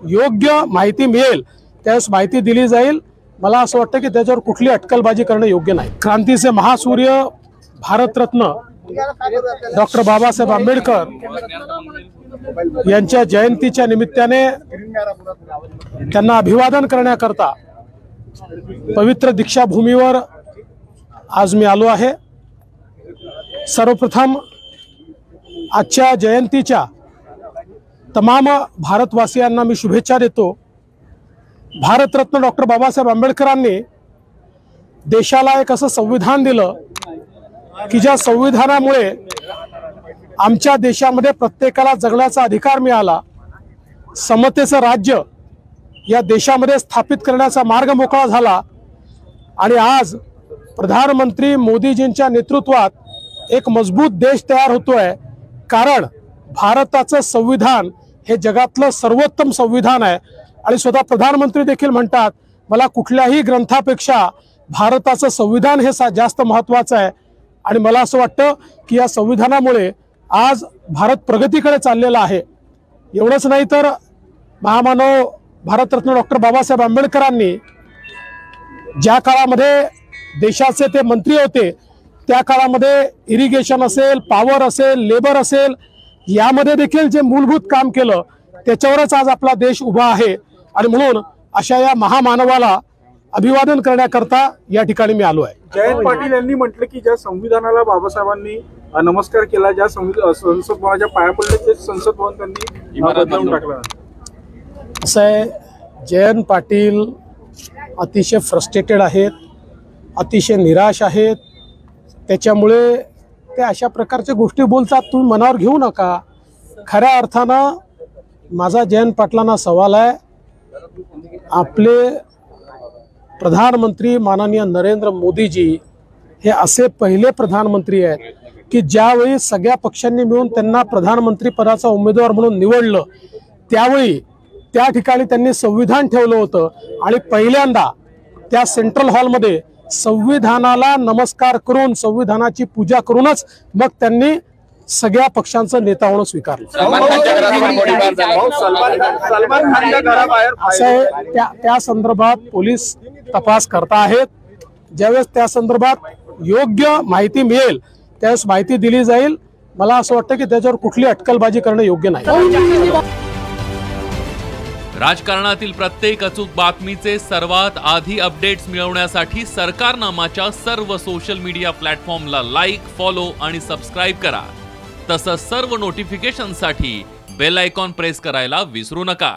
योग्य माहिती मिळेल त्यावेळेस माहिती दिली जाईल। मला असं वाटतं की त्याच्यावर कुठली अटकलबाजी करणं योग्य नाही। क्रांतीचे महासूर्य भारतरत्न डॉक्टर बाबासाहेब आंबेडकर यांच्या जयंतीच्या निमित्ताने त्यांना अभिवादन करण्याकरता पवित्र दीक्षाभूमीवर आज मी आलो आहे। सर्वप्रथम आजच्या जयंतीच्या तमाम भारतवासियांना मी शुभेच्छा देतो। भारतरत्न डॉक्टर बाबासाहेब आंबेडकरांनी देशाला एक असं संविधान दिलं की ज्या संविधानामुळे आमच्या देशामध्ये प्रत्येकाला जगण्याचा अधिकार मिळाला, समतेचं राज्य या देशामध्ये स्थापित करण्याचा मार्ग मोकळा झाला आणि आज प्रधानमंत्री मोदीजींच्या नेतृत्वात एक मजबूत देश तयार होतोय। कारण भारताचं संविधान हे जगातलं सर्वोत्तम संविधान आहे आणि स्वतः प्रधानमंत्री देखील म्हणतात मला कुठल्याही ग्रंथापेक्षा भारताचं संविधान हे जास्त महत्त्वाचं आहे। आणि मला असं वाटतं की या संविधानामुळे आज भारत प्रगतीकडे चाललेला आहे। एवढंच नाही तर महामानव भारतरत्न डॉक्टर बाबासाहेब आंबेडकरांनी ज्या काळामध्ये देशाचे ते मंत्री होते त्या काळामध्ये इरिगेशन असेल, पॉवर असेल, लेबर असेल, यामध्ये देखील जे मूलभूत काम केलं त्याच्यावरच आज आपला देश उभा आहे। आणि म्हणून अशा या महामानवाला अभिवादन करण्याकरता या ठिकाणी मी आलो आहे। जयंत पाटील यांनी म्हटलं की ज्या संविधानाला बाबासाहेबांनी नमस्कार केला, ज्या संसद भवनाच्या पाया पडले ते संसद भवन त्यांनी बदलून टाकलं। असं आहे, जयंत पाटील अतिशय फ्रस्ट्रेटेड आहेत, अतिशय निराश आहेत। त्याच्यामुळे ते अशा प्रकारच्या गोष्टी बोलतात, तुम्ही मनावर घेऊ नका। खऱ्या अर्थानं माझा जयंत पाटलांना सवाल आहे, आपले प्रधानमंत्री माननीय नरेंद्र मोदीजी हे असे पहिले प्रधानमंत्री आहेत की ज्यावेळी सगळ्या पक्षांनी मिळून त्यांना प्रधानमंत्री पदाचा उमेदवार म्हणून निवडलं त्यावेळी त्या ठिकाणी त्यांनी संविधान ठेवलं होतं आणि पहिल्यांदा त्या सेंट्रल हॉलमध्ये संविधानाला नमस्कार करून संविधानाची पूजा करूनच मग त्यांनी सगळ्या पक्षांचं नेता होणं स्वीकारलं। त्या संदर्भात पोलीस तपास करता आहेत। ज्यावेळेस त्या संदर्भात योग्य माहिती मिळेल त्यावेळेस माहिती दिली जाईल। मला असं वाटतं की त्याच्यावर कुठली अटकलबाजी करणं योग्य नाही। राजकारणातील प्रत्येक अचूक बातमीचे सर्वात आधी अपडेट्स मिळवण्यासाठी सरकारनामाच्या सर्व सोशल मीडिया प्लॅटफॉर्मला लाईक, फॉलो आणि सबस्क्राइब करा। तसंच सर्व नोटिफिकेशनसाठी बेल आयकॉन प्रेस करायला विसरू नका।